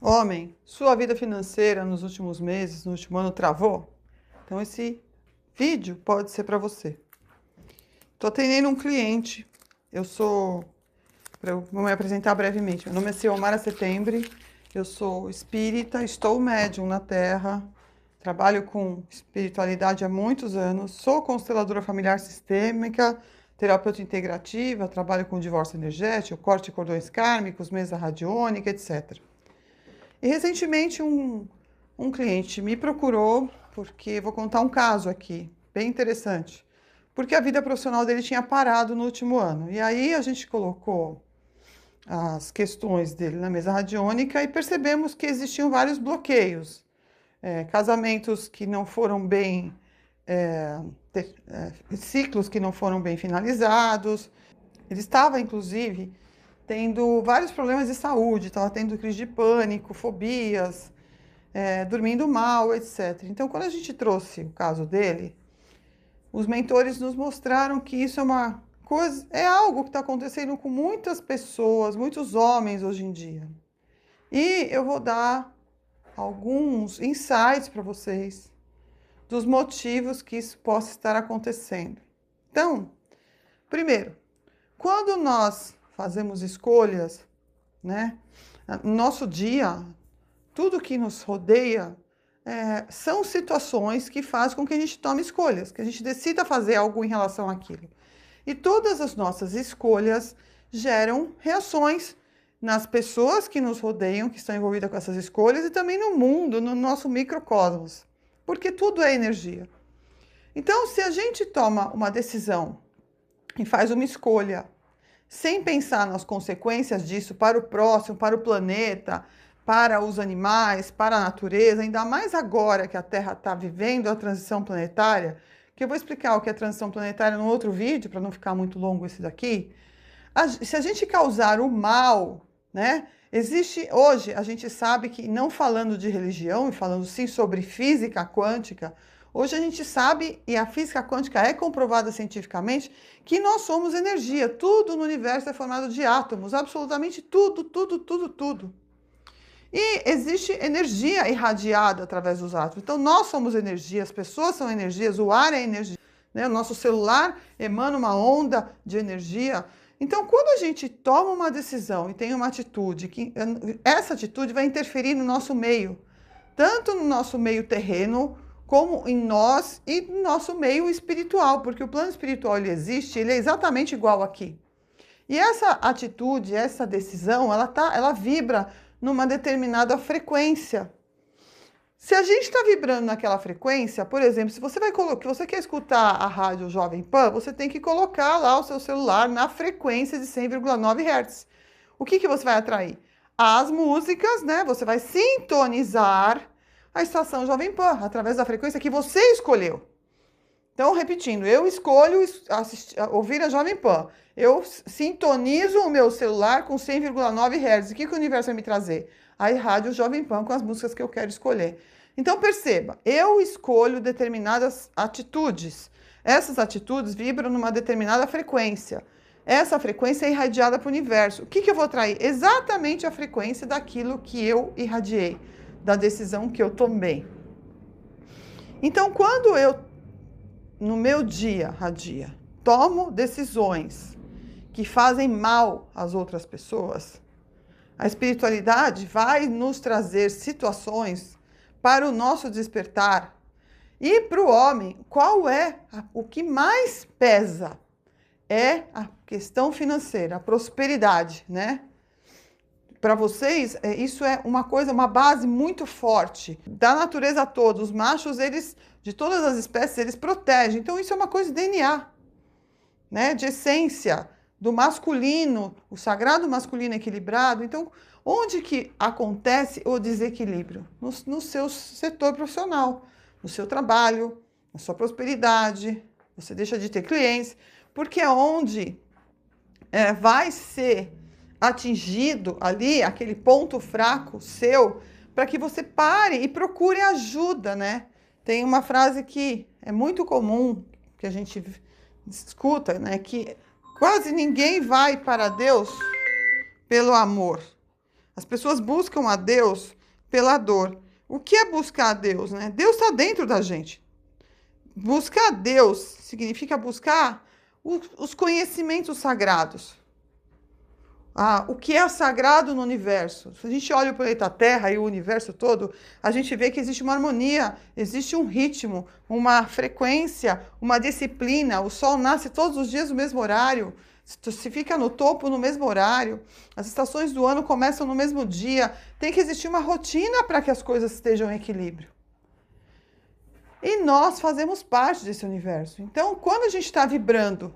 Homem, sua vida financeira nos últimos meses, no último ano, travou? Então esse vídeo pode ser para você. Estou atendendo um cliente. Vou me apresentar brevemente. Meu nome é Ciomara Setembre. Eu sou espírita, estou médium na Terra. Trabalho com espiritualidade há muitos anos. Sou consteladora familiar sistêmica, terapeuta integrativa. Trabalho com divórcio energético, corte de cordões kármicos, mesa radiônica, etc. E recentemente um cliente me procurou, porque vou contar um caso aqui, bem interessante. Porque a vida profissional dele tinha parado no último ano. E aí a gente colocou as questões dele na mesa radiônica e percebemos que existiam vários bloqueios. Casamentos que não foram bem, ciclos que não foram bem finalizados. Ele estava, inclusive, tendo vários problemas de saúde, estava tendo crise de pânico, fobias, dormindo mal, etc. Então, quando a gente trouxe o caso dele, os mentores nos mostraram que isso é algo que está acontecendo com muitas pessoas, muitos homens hoje em dia. E eu vou dar alguns insights para vocês dos motivos que isso possa estar acontecendo. Então, primeiro, quando nós fazemos escolhas, né, no nosso dia, tudo que nos rodeia são situações que fazem com que a gente tome escolhas, que a gente decida fazer algo em relação àquilo. E todas as nossas escolhas geram reações nas pessoas que nos rodeiam, que estão envolvidas com essas escolhas, e também no mundo, no nosso microcosmos, porque tudo é energia. Então, se a gente toma uma decisão e faz uma escolha sem pensar nas consequências disso para o próximo, para o planeta, para os animais, para a natureza, ainda mais agora que a Terra está vivendo a transição planetária, que eu vou explicar o que é transição planetária num outro vídeo, para não ficar muito longo esse daqui. Se a gente causar o mal, né? Hoje, a gente sabe que, não falando de religião, e falando sim sobre física quântica, hoje a gente sabe, e a física quântica é comprovada cientificamente, que nós somos energia. Tudo no universo é formado de átomos, absolutamente tudo, tudo, tudo, tudo. E existe energia irradiada através dos átomos. Então, nós somos energia, as pessoas são energias, o ar é energia, né? O nosso celular emana uma onda de energia. Então, quando a gente toma uma decisão e tem uma atitude, essa atitude vai interferir no nosso meio, tanto no nosso meio terreno, como em nós e no nosso meio espiritual, porque o plano espiritual ele existe, ele é exatamente igual aqui. E essa atitude, essa decisão, ela vibra numa determinada frequência. Se a gente está vibrando naquela frequência, por exemplo, se você quer escutar a rádio Jovem Pan, você tem que colocar lá o seu celular na frequência de 100,9 Hz. O que você vai atrair? As músicas, né? Você vai sintonizar a estação Jovem Pan através da frequência que você escolheu. Então, repetindo, eu escolho ouvir a Jovem Pan. Eu sintonizo o meu celular com 100,9 Hz. O que o universo vai me trazer? A rádio Jovem Pan com as músicas que eu quero escolher. Então, perceba, eu escolho determinadas atitudes. Essas atitudes vibram numa determinada frequência. Essa frequência é irradiada para o universo. O que eu vou atrair? Exatamente a frequência daquilo que eu irradiei, da decisão que eu tomei. Então, quando eu, no meu dia a dia, tomo decisões que fazem mal às outras pessoas, a espiritualidade vai nos trazer situações para o nosso despertar. E para o homem, o que mais pesa? É a questão financeira, a prosperidade, né? Para vocês, isso é uma base muito forte da natureza toda. Os machos, de todas as espécies, eles protegem. Então, isso é uma coisa de DNA, né? De essência, do masculino, o sagrado masculino equilibrado. Então, onde que acontece o desequilíbrio? No seu setor profissional, no seu trabalho, na sua prosperidade. Você deixa de ter clientes, porque é onde vai ser atingido ali aquele ponto fraco seu, para que você pare e procure ajuda, né? Tem uma frase que é muito comum, que a gente escuta, né? Que quase ninguém vai para Deus pelo amor. As pessoas buscam a Deus pela dor. O que é buscar a Deus, né? Deus está dentro da gente. Buscar a Deus significa buscar os conhecimentos sagrados. O que é sagrado no universo? Se a gente olha o planeta Terra e o universo todo, a gente vê que existe uma harmonia, existe um ritmo, uma frequência, uma disciplina. O Sol nasce todos os dias no mesmo horário, se fica no topo no mesmo horário, as estações do ano começam no mesmo dia. Tem que existir uma rotina para que as coisas estejam em equilíbrio. E nós fazemos parte desse universo. Então, quando a gente está vibrando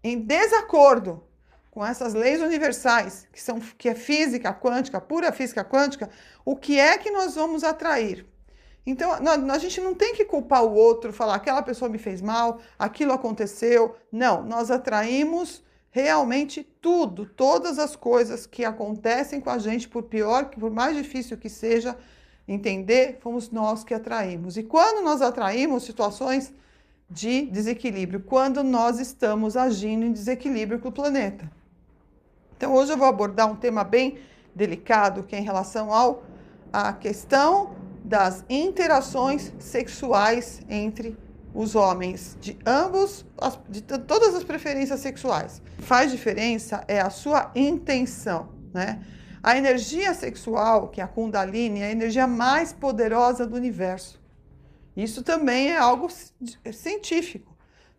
em desacordo com essas leis universais, que é física quântica, pura física quântica, o que é que nós vamos atrair? Então, a gente não tem que culpar o outro, falar aquela pessoa me fez mal, aquilo aconteceu. Não, nós atraímos realmente tudo, todas as coisas que acontecem com a gente, por pior, por mais difícil que seja entender, fomos nós que atraímos. E quando nós atraímos situações de desequilíbrio, quando nós estamos agindo em desequilíbrio com o planeta. Então, hoje eu vou abordar um tema bem delicado, que é em relação à questão das interações sexuais entre os homens, de ambos, de todas as preferências sexuais. Faz diferença é a sua intenção, né? A energia sexual, que é a Kundalini, é a energia mais poderosa do universo. Isso também é algo científico.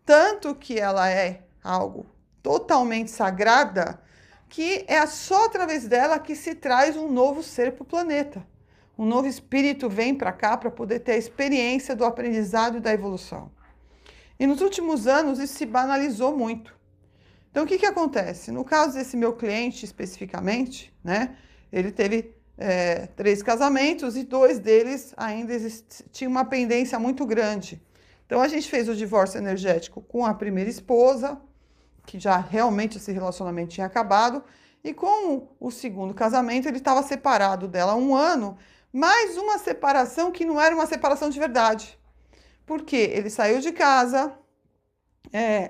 Tanto que ela é algo totalmente sagrada, que é só através dela que se traz um novo ser para o planeta. Um novo espírito vem para cá para poder ter a experiência do aprendizado e da evolução. E nos últimos anos isso se banalizou muito. Então o que acontece? No caso desse meu cliente especificamente, né, ele teve 3 casamentos e 2 deles ainda tinham uma pendência muito grande. Então a gente fez o divórcio energético com a primeira esposa, que já realmente esse relacionamento tinha acabado, e com o segundo casamento ele estava separado dela há 1 ano, mas uma separação que não era uma separação de verdade. Porque ele saiu de casa,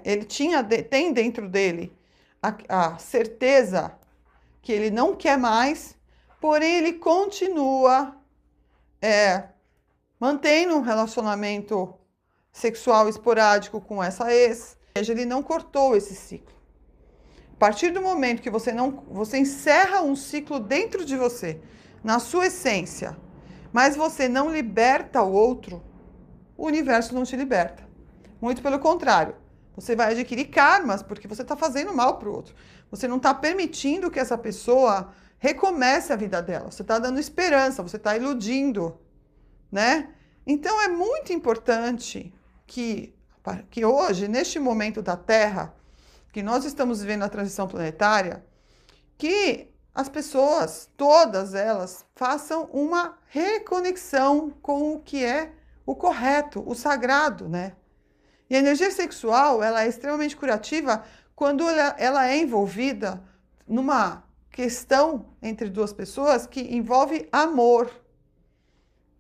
ele tem dentro dele a certeza que ele não quer mais, porém ele continua mantendo um relacionamento sexual esporádico com essa ex. Ou seja, ele não cortou esse ciclo. A partir do momento que você encerra um ciclo dentro de você, na sua essência, mas você não liberta o outro, o universo não te liberta. Muito pelo contrário, você vai adquirir karmas porque você está fazendo mal para o outro. Você não está permitindo que essa pessoa recomece a vida dela. Você está dando esperança, você está iludindo, né? Então é muito importante que hoje, neste momento da Terra, que nós estamos vivendo a transição planetária, que as pessoas, todas elas, façam uma reconexão com o que é o correto, o sagrado, né? E a energia sexual, ela é extremamente curativa quando ela é envolvida numa questão entre 2 pessoas que envolve amor,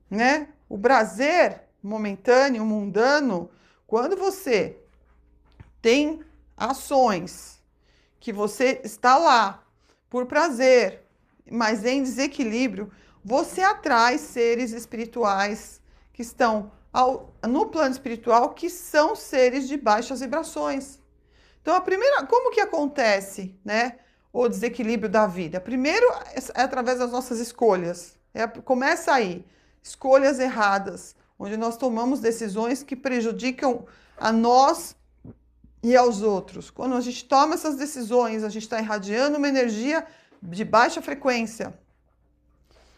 né? O prazer momentâneo, mundano, quando você tem ações que você está lá por prazer, mas em desequilíbrio, você atrai seres espirituais que estão no plano espiritual, que são seres de baixas vibrações. Então, como que acontece, né, o desequilíbrio da vida? Primeiro é através das nossas escolhas. Começa aí, escolhas erradas, onde nós tomamos decisões que prejudicam a nós e aos outros. Quando a gente toma essas decisões, a gente está irradiando uma energia de baixa frequência,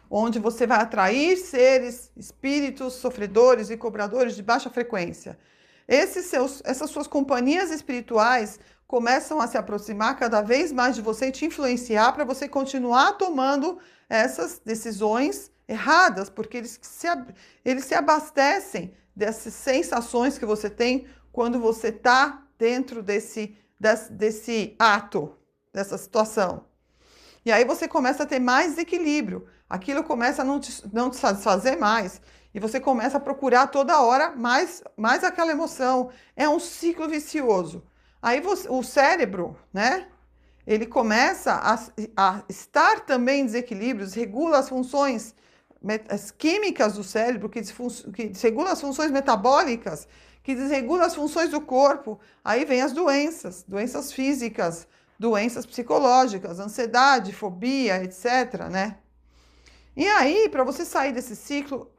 onde você vai atrair seres, espíritos, sofredores e cobradores de baixa frequência. Essas suas companhias espirituais começam a se aproximar cada vez mais de você e te influenciar para você continuar tomando essas decisões erradas, porque eles se abastecem dessas sensações que você tem quando você está dentro desse ato, dessa situação. E aí você começa a ter mais desequilíbrio, aquilo começa a não te satisfazer mais, e você começa a procurar toda hora mais aquela emoção. É um ciclo vicioso. Aí o cérebro, né, ele começa a estar também em desequilíbrios, regula as funções as químicas do cérebro, que desregula as funções metabólicas, que desregula as funções do corpo. Aí vem as doenças físicas, doenças psicológicas, ansiedade, fobia, etc., né? E aí, para você sair desse ciclo,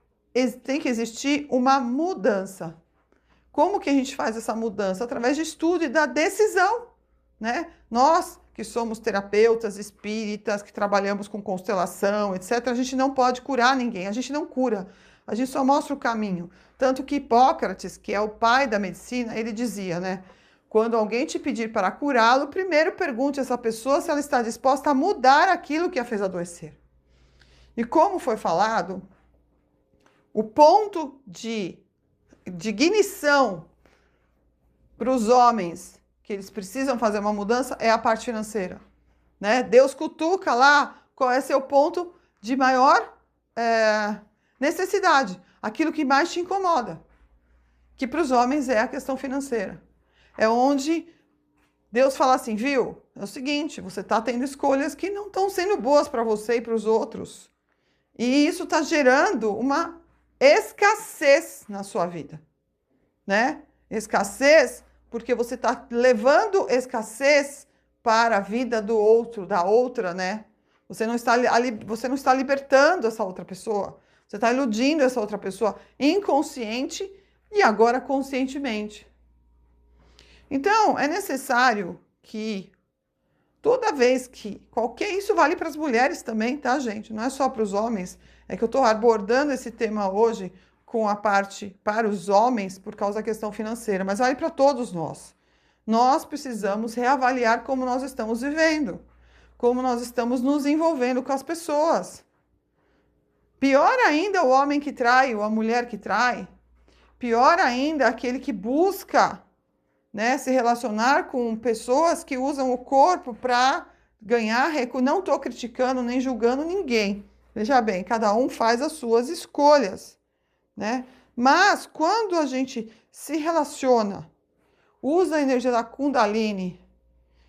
tem que existir uma mudança. Como que a gente faz essa mudança? Através de estudo e da decisão, né? Nós que somos terapeutas espíritas, que trabalhamos com constelação, etc., a gente não pode curar ninguém, a gente não cura, a gente só mostra o caminho. Tanto que Hipócrates, que é o pai da medicina, ele dizia, né? Quando alguém te pedir para curá-lo, primeiro pergunte a essa pessoa se ela está disposta a mudar aquilo que a fez adoecer. E como foi falado, o ponto de ignição para os homens que eles precisam fazer uma mudança é a parte financeira, né? Deus cutuca lá qual é seu ponto de maior necessidade, aquilo que mais te incomoda, que para os homens é a questão financeira. É onde Deus fala assim, viu? É o seguinte, você está tendo escolhas que não estão sendo boas para você e para os outros. E isso está gerando uma escassez na sua vida, né? Escassez porque você está levando escassez para a vida do outro, da outra, né? Você não está libertando essa outra pessoa. Você está iludindo essa outra pessoa inconsciente e agora conscientemente. Então, é necessário que toda vez que isso vale para as mulheres também, tá, gente? Não é só para os homens. É que eu estou abordando esse tema hoje com a parte para os homens por causa da questão financeira, mas vale para todos nós. Nós precisamos reavaliar como nós estamos vivendo, como nós estamos nos envolvendo com as pessoas. Pior ainda o homem que trai ou a mulher que trai. Pior ainda aquele que busca, né, se relacionar com pessoas que usam o corpo para ganhar recurso. Não estou criticando nem julgando ninguém. Veja bem, cada um faz as suas escolhas, né? Mas quando a gente se relaciona, usa a energia da Kundalini,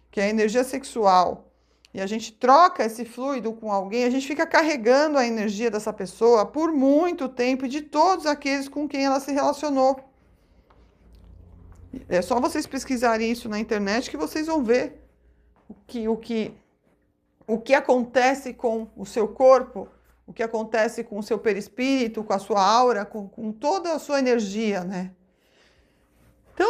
que é a energia sexual, e a gente troca esse fluido com alguém, a gente fica carregando a energia dessa pessoa por muito tempo e de todos aqueles com quem ela se relacionou. É só vocês pesquisarem isso na internet que vocês vão ver o que acontece com o seu corpo, o que acontece com o seu perispírito, com a sua aura, com toda a sua energia, né? Então,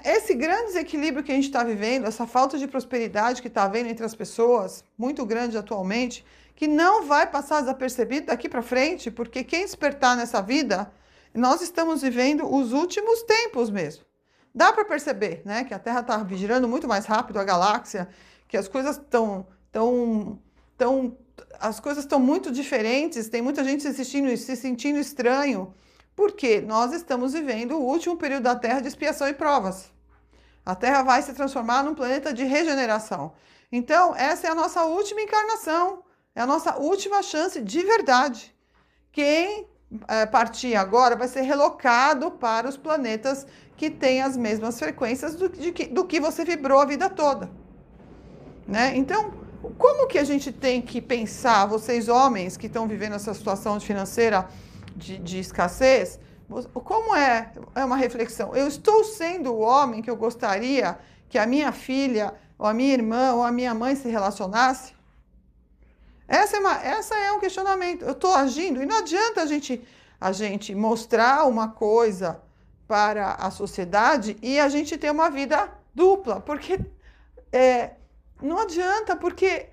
esse grande desequilíbrio que a gente está vivendo, essa falta de prosperidade que está havendo entre as pessoas, muito grande atualmente, que não vai passar desapercebido daqui para frente, porque quem despertar nessa vida, nós estamos vivendo os últimos tempos mesmo. Dá para perceber, né, que a Terra está girando muito mais rápido, a galáxia, que as coisas estão muito diferentes, tem muita gente se sentindo estranho, porque nós estamos vivendo o último período da Terra de expiação e provas. A Terra vai se transformar num planeta de regeneração. Então, essa é a nossa última encarnação, é a nossa última chance de verdade. Quem partir agora vai ser relocado para os planetas que têm as mesmas frequências do que você vibrou a vida toda, né? Então, como que a gente tem que pensar, vocês homens que estão vivendo essa situação financeira de escassez, como é uma reflexão? Eu estou sendo o homem que eu gostaria que a minha filha, ou a minha irmã, ou a minha mãe se relacionasse? Essa é um questionamento. Eu estou agindo, e não adianta a gente mostrar uma coisa para a sociedade e a gente ter uma vida dupla, porque não adianta, porque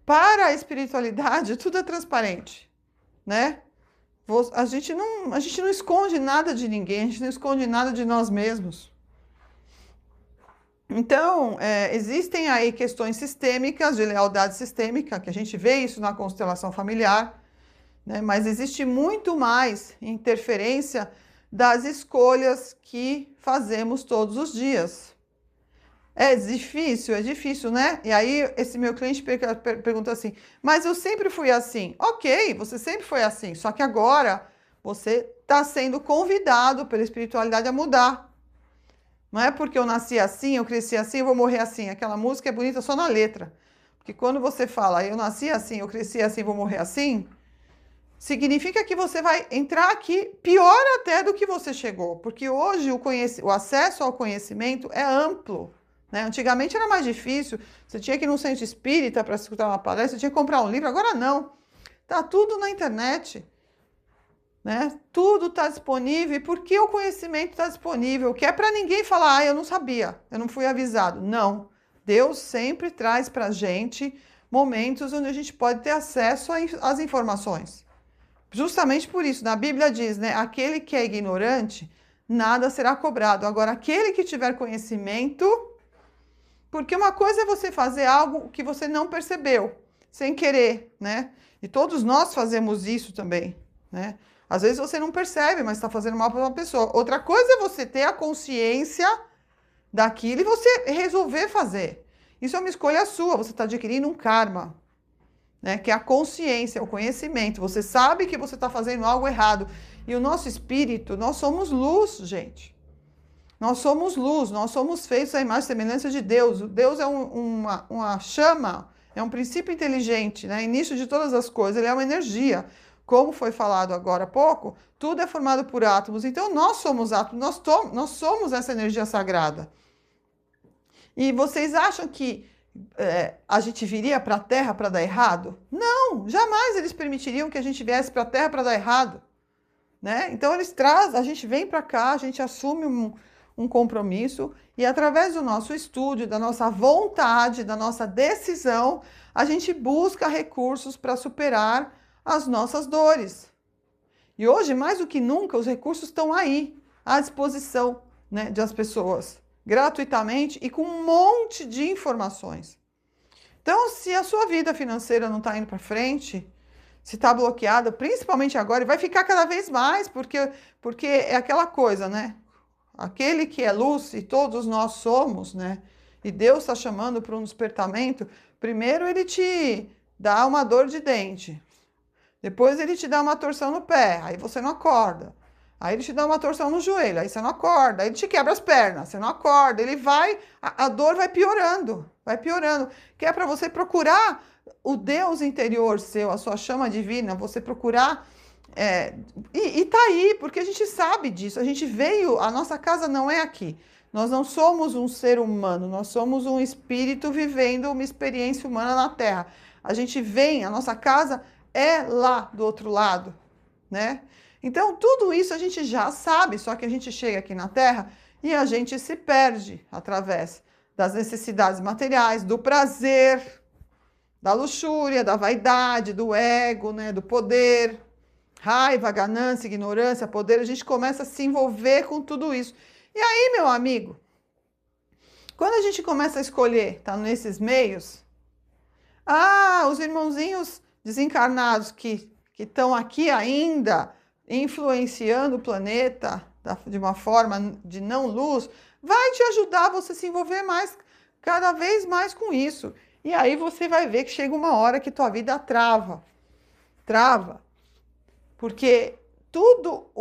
para a espiritualidade tudo é transparente, né? A gente não esconde nada de ninguém, a gente não esconde nada de nós mesmos. Então, existem aí questões sistêmicas, de lealdade sistêmica, que a gente vê isso na constelação familiar, né? Mas existe muito mais interferência das escolhas que fazemos todos os dias. É difícil, né? E aí, esse meu cliente pergunta assim, mas eu sempre fui assim. Ok, você sempre foi assim, só que agora você está sendo convidado pela espiritualidade a mudar. Não é porque eu nasci assim, eu cresci assim, eu vou morrer assim. Aquela música é bonita só na letra. Porque quando você fala, eu nasci assim, eu cresci assim, vou morrer assim, significa que você vai entrar aqui pior até do que você chegou. Porque hoje o acesso ao conhecimento é amplo. Né? Antigamente era mais difícil, você tinha que ir num centro espírita para escutar uma palestra, você tinha que comprar um livro, agora não. Tá tudo na internet. Né? Tudo está disponível. E por que o conhecimento está disponível? Que é para ninguém falar, eu não sabia, eu não fui avisado. Não. Deus sempre traz para a gente momentos onde a gente pode ter acesso às informações. Justamente por isso, na Bíblia diz, né? Aquele que é ignorante, nada será cobrado. Agora, aquele que tiver conhecimento, porque uma coisa é você fazer algo que você não percebeu, sem querer, né? E todos nós fazemos isso também, né? Às vezes você não percebe, mas está fazendo mal para uma pessoa. Outra coisa é você ter a consciência daquilo e você resolver fazer. Isso é uma escolha sua, você está adquirindo um karma, né? Que é a consciência, o conhecimento. Você sabe que você está fazendo algo errado. E o nosso espírito, nós somos luz, gente. Nós somos luz, nós somos feitos à imagem e semelhança de Deus. Deus é uma chama, é um princípio inteligente, né? Início de todas as coisas, ele é uma energia. Como foi falado agora há pouco, tudo é formado por átomos. Então, nós somos átomos, nós somos essa energia sagrada. E vocês acham que a gente viria para a Terra para dar errado? Não, jamais eles permitiriam que a gente viesse para a Terra para dar errado. Né? Então, eles trazem, a gente vem para cá, a gente assume um compromisso e através do nosso estudo, da nossa vontade, da nossa decisão, a gente busca recursos para superar as nossas dores. E hoje, mais do que nunca, os recursos estão aí, à disposição, né, das pessoas, gratuitamente e com um monte de informações. Então, se a sua vida financeira não está indo para frente, se está bloqueada, principalmente agora, e vai ficar cada vez mais, porque é aquela coisa, né? Aquele que é luz, e todos nós somos, né? E Deus está chamando para um despertamento. Primeiro ele te dá uma dor de dente. Depois ele te dá uma torção no pé, aí você não acorda. Aí ele te dá uma torção no joelho, aí você não acorda. Aí ele te quebra as pernas, você não acorda. Ele vai, a dor vai piorando, que é para você procurar o Deus interior seu, a sua chama divina, você procurar. E tá aí, porque a gente sabe disso, a gente veio, a nossa casa não é aqui. Nós não somos um ser humano, nós somos um espírito vivendo uma experiência humana na Terra. A gente vem, a nossa casa é lá do outro lado, né? Então, tudo isso a gente já sabe, só que a gente chega aqui na Terra e a gente se perde através das necessidades materiais, do prazer, da luxúria, da vaidade, do ego, né, do poder, raiva, ganância, ignorância, poder. A gente começa a se envolver com tudo isso. E aí, meu amigo, quando a gente começa a escolher, tá nesses meios, os irmãozinhos desencarnados que estão aqui ainda influenciando o planeta de uma forma de não luz, vai te ajudar você se envolver mais, cada vez mais com isso. E aí você vai ver que chega uma hora que tua vida trava. Porque todo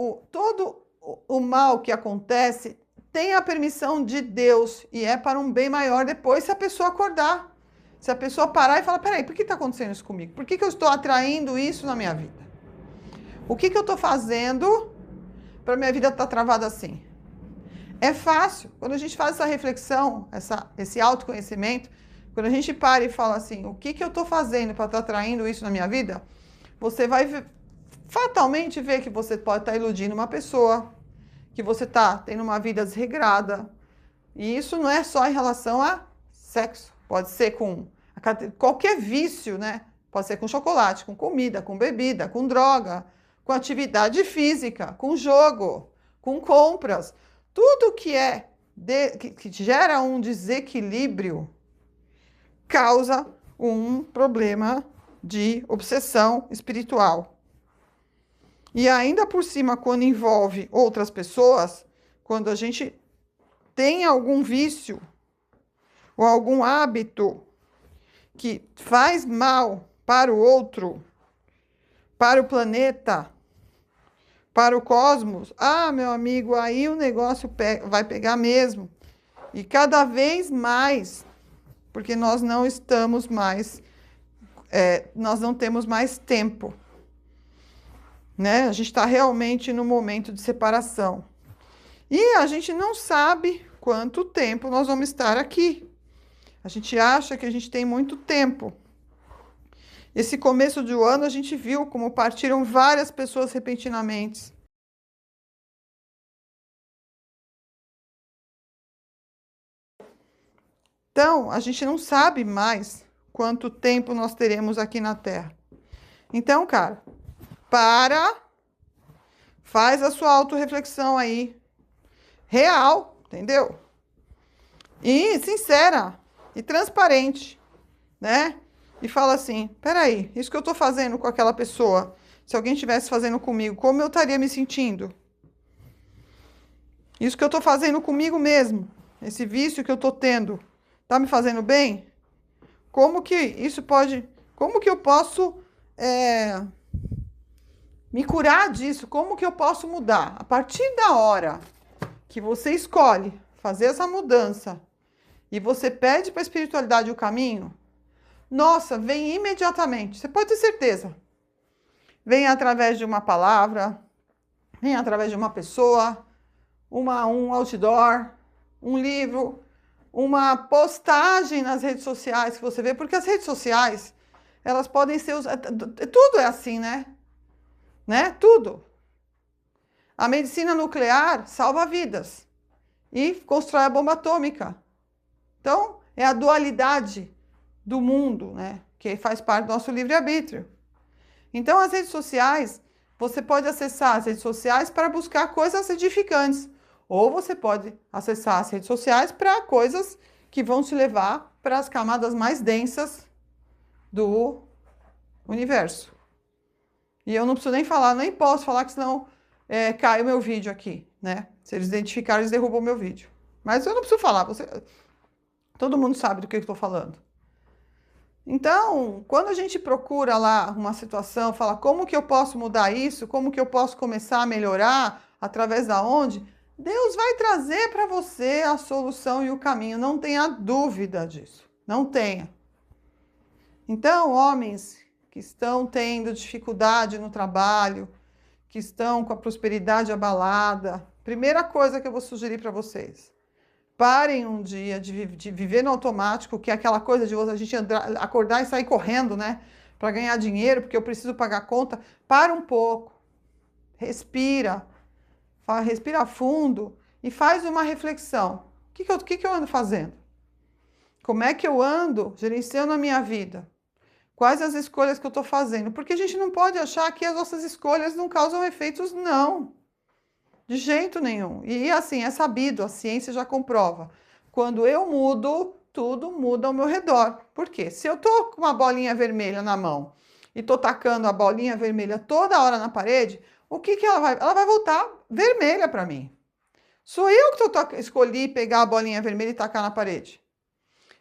o mal que acontece tem a permissão de Deus e é para um bem maior depois se a pessoa acordar. Se a pessoa parar e falar, peraí, por que está acontecendo isso comigo? Por que eu estou atraindo isso na minha vida? O que eu estou fazendo para minha vida estar travada assim? É fácil. Quando a gente faz essa reflexão, esse autoconhecimento, quando a gente para e fala assim, o que eu estou fazendo para estar atraindo isso na minha vida? Você vai fatalmente ver que você pode estar iludindo uma pessoa, que você está tendo uma vida desregrada. E isso não é só em relação a sexo. Pode ser com qualquer vício, né? Pode ser com chocolate, com comida, com bebida, com droga, com atividade física, com jogo, com compras. Tudo que que gera um desequilíbrio causa um problema de obsessão espiritual. E ainda por cima, quando envolve outras pessoas, quando a gente tem algum vício ou algum hábito que faz mal para o outro, para o planeta, para o cosmos, meu amigo, aí o negócio vai pegar mesmo. E cada vez mais, porque nós não estamos mais, nós não temos mais tempo, né? A gente está realmente no momento de separação. E a gente não sabe quanto tempo nós vamos estar aqui. A gente acha que a gente tem muito tempo. Esse começo do ano a gente viu como partiram várias pessoas repentinamente. Então, a gente não sabe mais quanto tempo nós teremos aqui na Terra. Então, cara, faz a sua autorreflexão aí, real, entendeu? E sincera e transparente, né? E fala assim, peraí, isso que eu tô fazendo com aquela pessoa, se alguém estivesse fazendo comigo, como eu estaria me sentindo? Isso que eu tô fazendo comigo mesmo, esse vício que eu tô tendo, tá me fazendo bem? Como que eu posso me curar disso? Como que eu posso mudar? A partir da hora que você escolhe fazer essa mudança e você pede para a espiritualidade o caminho, nossa, vem imediatamente. Você pode ter certeza. Vem através de uma palavra, vem através de uma pessoa, um outdoor, um livro, uma postagem nas redes sociais que você vê, porque as redes sociais, elas podem ser usadas, tudo é assim, né? Tudo. A medicina nuclear salva vidas e constrói a bomba atômica. Então, é a dualidade do mundo, né? Que faz parte do nosso livre-arbítrio. Então, as redes sociais, você pode acessar as redes sociais para buscar coisas edificantes. Ou você pode acessar as redes sociais para coisas que vão te levar para as camadas mais densas do universo. E eu não preciso nem falar, nem posso falar, que senão cai o meu vídeo aqui, né? Se eles identificarem, eles derrubam o meu vídeo. Mas eu não preciso falar, todo mundo sabe do que eu estou falando. Então, quando a gente procura lá uma situação, fala como que eu posso mudar isso, como que eu posso começar a melhorar, através da onde, Deus vai trazer para você a solução e o caminho, não tenha dúvida disso, não tenha. Então, homens que estão tendo dificuldade no trabalho, que estão com a prosperidade abalada, primeira coisa que eu vou sugerir para vocês, parem um dia de viver no automático, que é aquela coisa de a gente acordar e sair correndo, né? Para ganhar dinheiro, porque eu preciso pagar conta. Para um pouco, respira fundo e faz uma reflexão. O que eu ando fazendo? Como é que eu ando gerenciando a minha vida? Quais as escolhas que eu estou fazendo? Porque a gente não pode achar que as nossas escolhas não causam efeitos, não. De jeito nenhum. E assim, é sabido, a ciência já comprova. Quando eu mudo, tudo muda ao meu redor. Por quê? Se eu tô com uma bolinha vermelha na mão e tô tacando a bolinha vermelha toda hora na parede, o que que ela vai? Ela vai voltar vermelha para mim. Sou eu que escolhi pegar a bolinha vermelha e tacar na parede.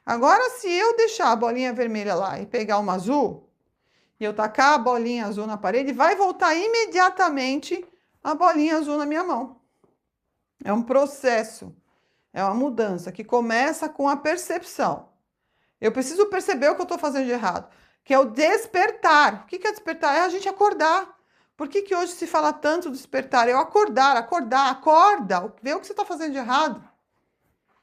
Agora, se eu deixar a bolinha vermelha lá e pegar uma azul, e eu tacar a bolinha azul na parede, vai voltar imediatamente a bolinha azul na minha mão. É um processo, é uma mudança que começa com a percepção. Eu preciso perceber o que eu estou fazendo de errado, que é o despertar. O que é despertar? É a gente acordar. Por que hoje se fala tanto despertar? É o acordar, acorda, vê o que você está fazendo de errado.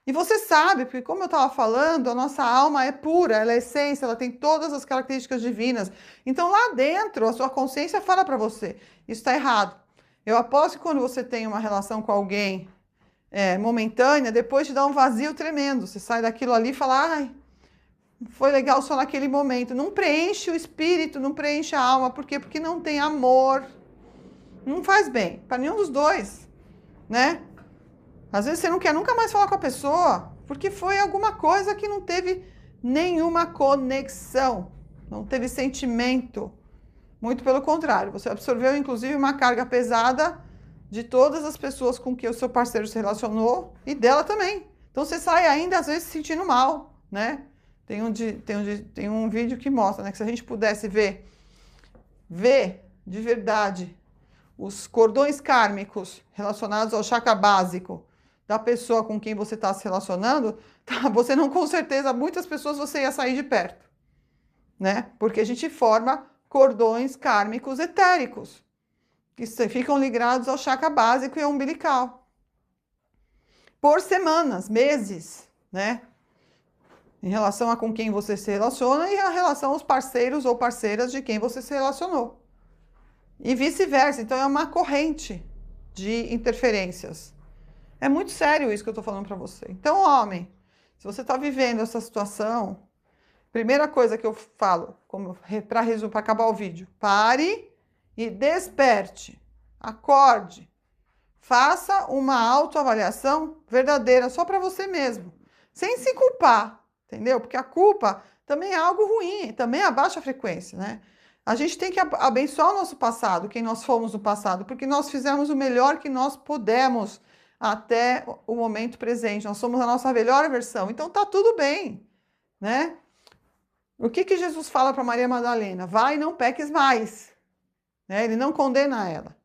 E você sabe, porque como eu estava falando, a nossa alma é pura, ela é essência, ela tem todas as características divinas. Então lá dentro, a sua consciência fala para você, isso está errado. Eu aposto que quando você tem uma relação com alguém momentânea, depois te dá um vazio tremendo. Você sai daquilo ali e fala, ai, foi legal só naquele momento. Não preenche o espírito, não preenche a alma. Por quê? Porque não tem amor. Não faz bem para nenhum dos dois, né? Às vezes você não quer nunca mais falar com a pessoa, porque foi alguma coisa que não teve nenhuma conexão, não teve sentimento. Muito pelo contrário, você absorveu inclusive uma carga pesada de todas as pessoas com que o seu parceiro se relacionou e dela também. Então você sai ainda às vezes se sentindo mal, né? Tem um vídeo que mostra, né, que se a gente pudesse ver de verdade os cordões kármicos relacionados ao chakra básico da pessoa com quem você está se relacionando, tá? Você não, com certeza, muitas pessoas você ia sair de perto, né? Porque a gente forma cordões kármicos etéricos, que ficam ligados ao chakra básico e ao umbilical. Por semanas, meses, né? Em relação a com quem você se relaciona e a relação aos parceiros ou parceiras de quem você se relacionou. E vice-versa. Então, é uma corrente de interferências. É muito sério isso que eu estou falando para você. Então, homem, se você está vivendo essa situação, primeira coisa que eu falo, para acabar o vídeo, pare e desperte. Acorde. Faça uma autoavaliação verdadeira só para você mesmo, sem se culpar, entendeu? Porque a culpa também é algo ruim, também abaixa a frequência, né? A gente tem que abençoar o nosso passado, quem nós fomos no passado, porque nós fizemos o melhor que nós pudemos até o momento presente. Nós somos a nossa melhor versão, então tá tudo bem, né? O que Jesus fala para Maria Madalena? Vai e não peques mais, né? Ele não condena ela.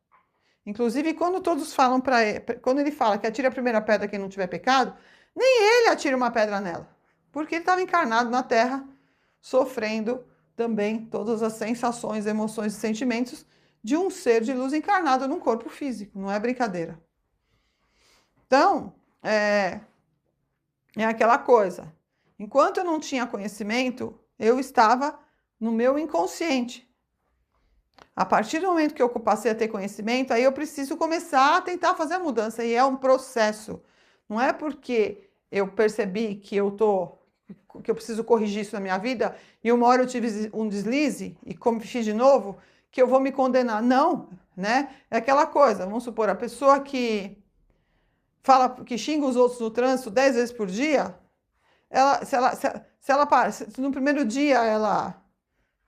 Inclusive, quando todos falam para ele, quando ele fala que atire a primeira pedra quem não tiver pecado, nem ele atira uma pedra nela, porque ele estava encarnado na Terra, sofrendo também todas as sensações, emoções e sentimentos de um ser de luz encarnado num corpo físico, não é brincadeira. Então, é aquela coisa. Enquanto eu não tinha conhecimento, eu estava no meu inconsciente. A partir do momento que eu passei a ter conhecimento, aí eu preciso começar a tentar fazer a mudança. E é um processo. Não é porque eu percebi que eu preciso corrigir isso na minha vida e uma hora eu tive um deslize e como fiz de novo, que eu vou me condenar. Não, né? É aquela coisa. Vamos supor, a pessoa que que xinga os outros no trânsito 10 vezes por dia, se no primeiro dia ela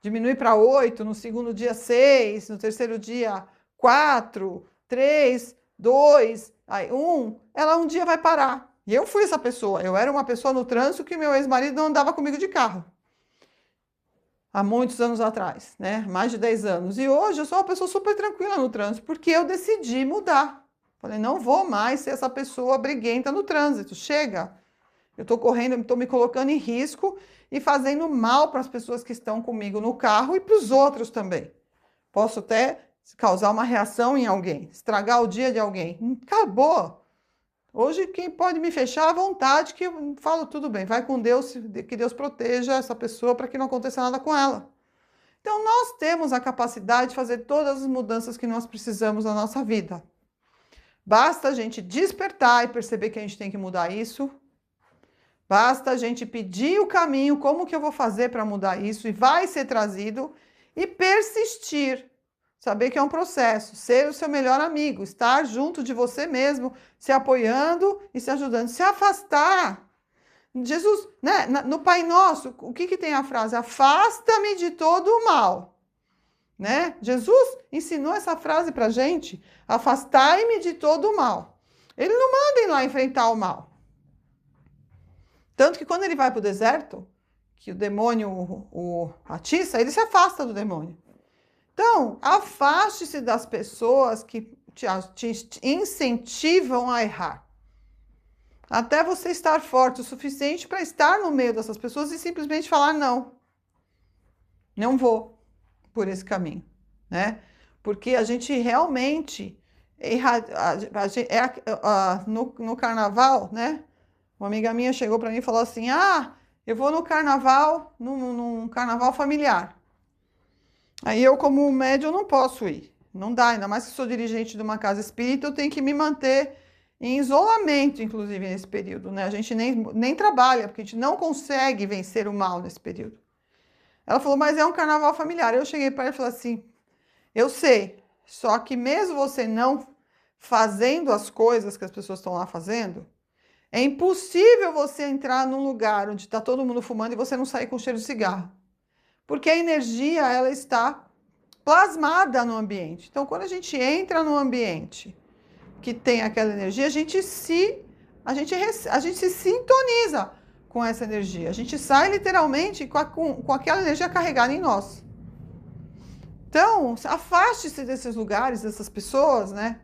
diminui para 8, no segundo dia 6, no terceiro dia 4, 3, 2, aí 1, ela um dia vai parar. E eu fui essa pessoa. Eu era uma pessoa no trânsito que meu ex-marido não andava comigo de carro. Há muitos anos atrás, né? Mais de 10 anos. E hoje eu sou uma pessoa super tranquila no trânsito, porque eu decidi mudar. Falei, não vou mais ser essa pessoa briguenta no trânsito. Chega. Eu estou correndo, estou me colocando em risco e fazendo mal para as pessoas que estão comigo no carro e para os outros também. Posso até causar uma reação em alguém, estragar o dia de alguém. Acabou. Hoje, quem pode me fechar à vontade, que eu falo tudo bem, vai com Deus, que Deus proteja essa pessoa para que não aconteça nada com ela. Então, nós temos a capacidade de fazer todas as mudanças que nós precisamos na nossa vida. Basta a gente despertar e perceber que a gente tem que mudar isso. Basta a gente pedir o caminho, como que eu vou fazer para mudar isso, e vai ser trazido, e persistir. Saber que é um processo, ser o seu melhor amigo, estar junto de você mesmo, se apoiando e se ajudando, se afastar. Jesus, né, no Pai Nosso, o que tem a frase? Afasta-me de todo o mal. Né? Jesus ensinou essa frase para a gente, afastai-me de todo o mal. Ele não manda ir lá enfrentar o mal. Tanto que quando ele vai para o deserto, que o demônio o atiça, ele se afasta do demônio. Então, afaste-se das pessoas que te incentivam a errar. Até você estar forte o suficiente para estar no meio dessas pessoas e simplesmente falar não. Não vou por esse caminho, né? Porque a gente realmente no carnaval, né? Uma amiga minha chegou para mim e falou assim: eu vou no carnaval, num carnaval familiar. Aí eu, como médium, não posso ir. Não dá, ainda mais que sou dirigente de uma casa espírita, eu tenho que me manter em isolamento, inclusive, nesse período, né? A gente nem trabalha, porque a gente não consegue vencer o mal nesse período. Ela falou, mas é um carnaval familiar. Eu cheguei para ela e falei assim, eu sei, só que mesmo você não fazendo as coisas que as pessoas estão lá fazendo, é impossível você entrar num lugar onde está todo mundo fumando e você não sair com cheiro de cigarro. Porque a energia, ela está plasmada no ambiente. Então, quando a gente entra no ambiente que tem aquela energia, a gente se sintoniza com essa energia. A gente sai literalmente com aquela energia carregada em nós. Então, afaste-se desses lugares, dessas pessoas, né?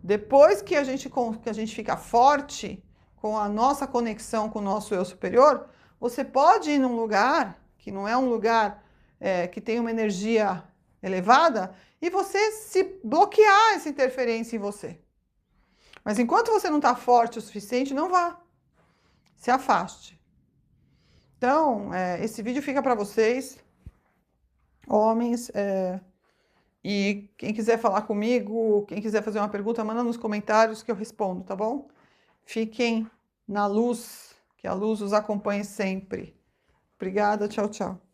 Depois que a gente fica forte com a nossa conexão com o nosso eu superior, você pode ir num lugar que não é um lugar que tem uma energia elevada e você se bloquear essa interferência em você. Mas enquanto você não está forte o suficiente, não vá. Se afaste. Então, esse vídeo fica para vocês, homens, e quem quiser falar comigo, quem quiser fazer uma pergunta, manda nos comentários que eu respondo, tá bom? Fiquem na luz, que a luz os acompanhe sempre. Obrigada, tchau, tchau.